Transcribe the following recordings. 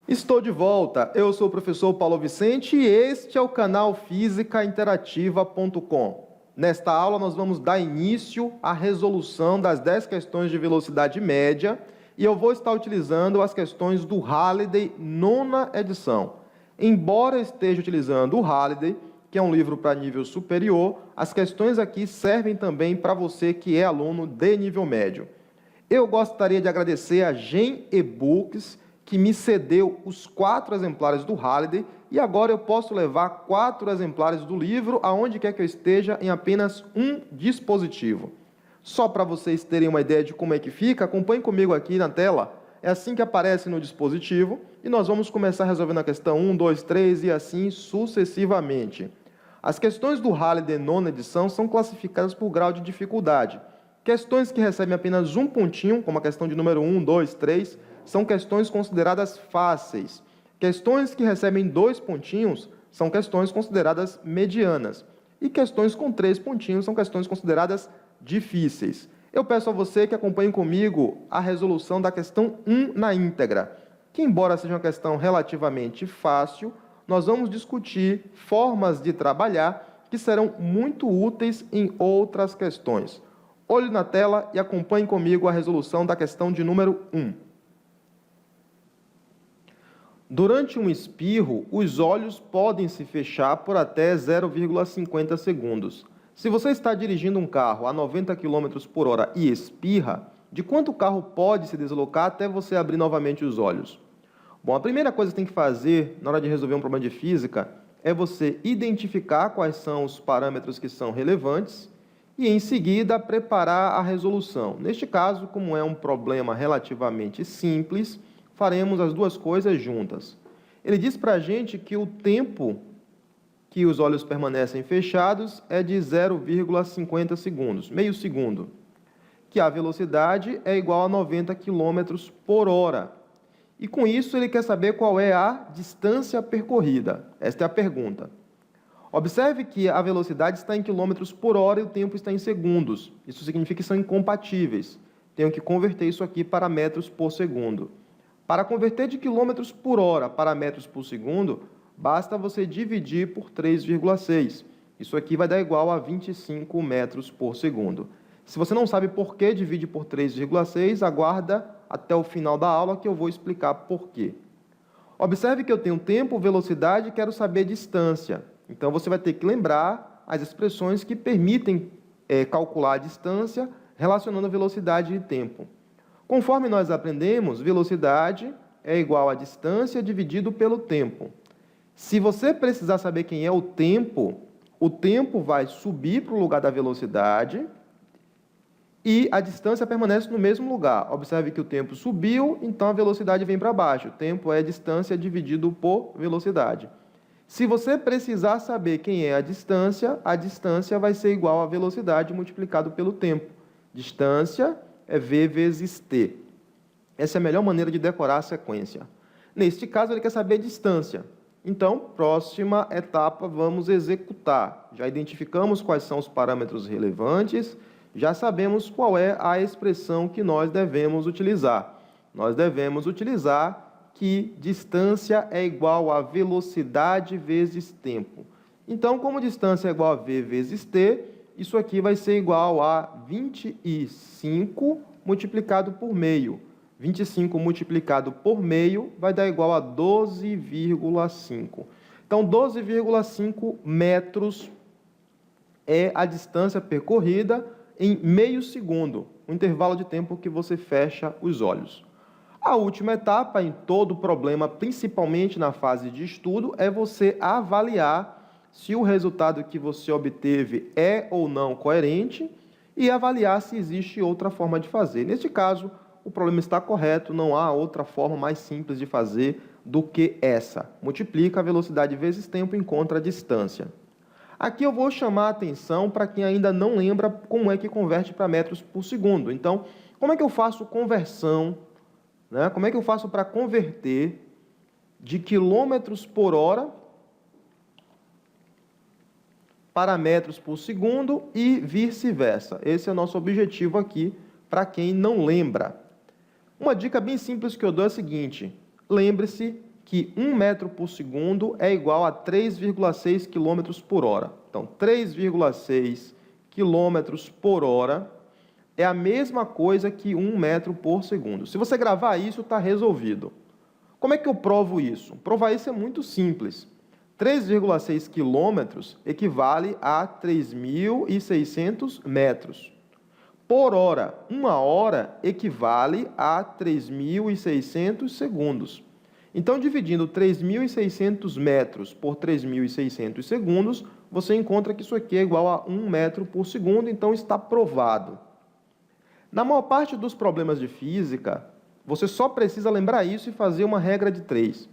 Estou de volta, eu sou o professor Paulo Vicente e este é o canal fisicainterativa.com. Nesta aula nós vamos dar início à resolução das 10 questões de velocidade média e eu vou estar utilizando as questões do Halliday, nona edição. Embora eu esteja utilizando o Halliday, que é um livro para nível superior, as questões aqui servem também para você que é aluno de nível médio. Eu gostaria de agradecer a Gen eBooks, que me cedeu os 4 exemplares do Halliday, e agora eu posso levar 4 exemplares do livro aonde quer que eu esteja em apenas um dispositivo. Só para vocês terem uma ideia de como é que fica, acompanhe comigo aqui na tela. É assim que aparece no dispositivo e nós vamos começar resolvendo a questão 1, 2, 3 e assim sucessivamente. As questões do Halliday nona edição são classificadas por grau de dificuldade. Questões que recebem apenas um pontinho, como a questão de número 1, 2, 3, são questões consideradas fáceis. Questões que recebem 2 pontinhos são questões consideradas medianas. E questões com 3 pontinhos são questões consideradas difíceis. Eu peço a você que acompanhe comigo a resolução da questão 1 na íntegra, que embora seja uma questão relativamente fácil, nós vamos discutir formas de trabalhar que serão muito úteis em outras questões. Olhe na tela e acompanhe comigo a resolução da questão de número 1. Durante um espirro, os olhos podem se fechar por até 0,50 segundos. Se você está dirigindo um carro a 90 km por hora e espirra, de quanto o carro pode se deslocar até você abrir novamente os olhos? Bom, a primeira coisa que tem que fazer na hora de resolver um problema de física é você identificar quais são os parâmetros que são relevantes e, em seguida, preparar a resolução. Neste caso, como é um problema relativamente simples, faremos as duas coisas juntas. Ele diz para a gente que o tempo que os olhos permanecem fechados é de 0,50 segundos, meio segundo, que a velocidade é igual a 90 km por hora. E com isso ele quer saber qual é a distância percorrida. Esta é a pergunta. Observe que a velocidade está em quilômetros por hora e o tempo está em segundos. Isso significa que são incompatíveis. Tenho que converter isso aqui para metros por segundo. Para converter de quilômetros por hora para metros por segundo, basta você dividir por 3,6. Isso aqui vai dar igual a 25 metros por segundo. Se você não sabe por que divide por 3,6, aguarda até o final da aula que eu vou explicar por quê. Observe que eu tenho tempo, velocidade e quero saber distância. Então, você vai ter que lembrar as expressões que permitem calcular a distância relacionando velocidade e tempo. Conforme nós aprendemos, velocidade é igual a distância dividido pelo tempo. Se você precisar saber quem é o tempo vai subir para o lugar da velocidade e a distância permanece no mesmo lugar. Observe que o tempo subiu, então a velocidade vem para baixo. O tempo é distância dividido por velocidade. Se você precisar saber quem é a distância vai ser igual a velocidade multiplicado pelo tempo. Distância é V vezes T. Essa é a melhor maneira de decorar a sequência. Neste caso, ele quer saber a distância. Então, próxima etapa, vamos executar. Já identificamos quais são os parâmetros relevantes, já sabemos qual é a expressão que nós devemos utilizar. Nós devemos utilizar que distância é igual a velocidade vezes tempo. Então, como distância é igual a V vezes T, isso aqui vai ser igual a 25 multiplicado por meio. 25 multiplicado por meio vai dar igual a 12,5. Então, 12,5 metros é a distância percorrida em meio segundo, o intervalo de tempo que você fecha os olhos. A última etapa em todo problema, principalmente na fase de estudo, é você avaliar se o resultado que você obteve é ou não coerente e avaliar se existe outra forma de fazer. Neste caso, o problema está correto, não há outra forma mais simples de fazer do que essa. Multiplica a velocidade vezes tempo e encontra a distância. Aqui eu vou chamar a atenção para quem ainda não lembra como é que converte para metros por segundo. Então, como é que eu faço conversão, né? Como é que eu faço para converter de quilômetros por hora para metros por segundo e vice-versa. Esse é o nosso objetivo aqui, para quem não lembra. Uma dica bem simples que eu dou é a seguinte: lembre-se que 1 metro por segundo é igual a 3,6 km por hora. Então, 3,6 km por hora é a mesma coisa que 1 metro por segundo. Se você gravar isso, está resolvido. Como é que eu provo isso? Provar isso é muito simples. 3,6 quilômetros equivale a 3.600 metros. Por hora, 1 hora equivale a 3.600 segundos. Então, dividindo 3.600 metros por 3.600 segundos, você encontra que isso aqui é igual a 1 metro por segundo, então está provado. Na maior parte dos problemas de física, você só precisa lembrar isso e fazer uma regra de 3.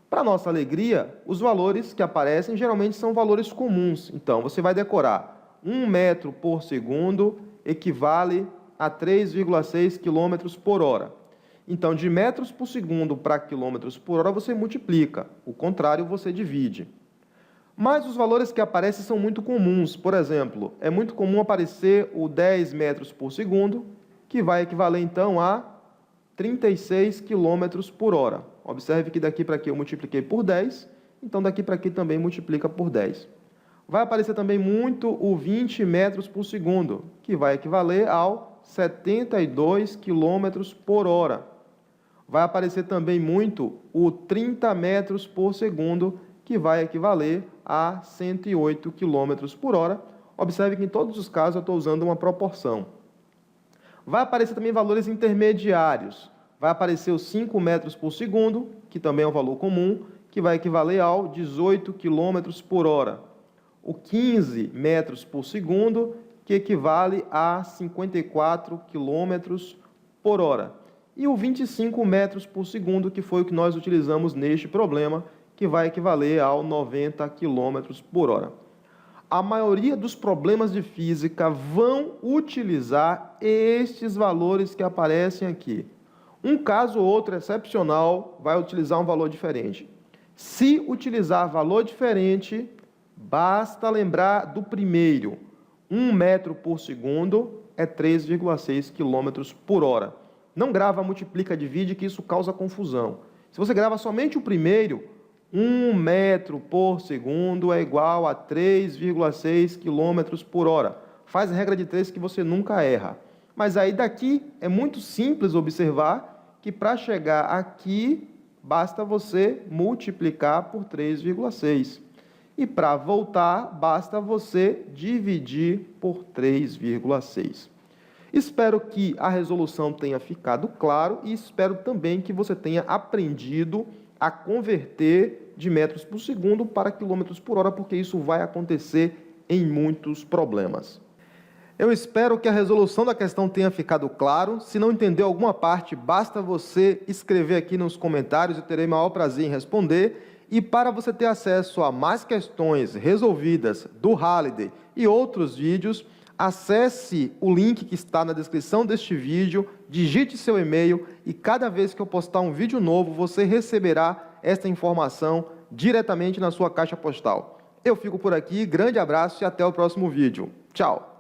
Para nossa alegria, os valores que aparecem geralmente são valores comuns. Então, você vai decorar 1 metro por segundo equivale a 3,6 km por hora. Então, de metros por segundo para quilômetros por hora, você multiplica. O contrário, você divide. Mas os valores que aparecem são muito comuns. Por exemplo, é muito comum aparecer o 10 metros por segundo, que vai equivaler, então, a 36 km por hora. Observe que daqui para aqui eu multipliquei por 10, então daqui para aqui também multiplica por 10. Vai aparecer também muito o 20 metros por segundo, que vai equivaler ao 72 km por hora. Vai aparecer também muito o 30 metros por segundo, que vai equivaler a 108 km por hora. Observe que em todos os casos eu estou usando uma proporção. Vai aparecer também valores intermediários. Vai aparecer os 5 metros por segundo, que também é um valor comum, que vai equivaler ao 18 km por hora. O 15 metros por segundo, que equivale a 54 km por hora. E o 25 metros por segundo, que foi o que nós utilizamos neste problema, que vai equivaler ao 90 km por hora. A maioria dos problemas de física vão utilizar estes valores que aparecem aqui. Um caso ou outro excepcional vai utilizar um valor diferente. Se utilizar valor diferente, basta lembrar do primeiro. 1 metro por segundo é 3,6 km por hora. Não grava, multiplica, divide, que isso causa confusão. Se você grava somente o primeiro, 1 metro por segundo é igual a 3,6 km por hora. Faz a regra de 3 que você nunca erra. Mas aí daqui é muito simples observar que para chegar aqui, basta você multiplicar por 3,6. E para voltar, basta você dividir por 3,6. Espero que a resolução tenha ficado claro e espero também que você tenha aprendido a converter de metros por segundo para quilômetros por hora, porque isso vai acontecer em muitos problemas. Eu espero que a resolução da questão tenha ficado claro. Se não entendeu alguma parte, basta você escrever aqui nos comentários, eu terei maior prazer em responder. E para você ter acesso a mais questões resolvidas do Halliday e outros vídeos, acesse o link que está na descrição deste vídeo, digite seu e-mail e cada vez que eu postar um vídeo novo, você receberá esta informação diretamente na sua caixa postal. Eu fico por aqui, grande abraço e até o próximo vídeo. Tchau!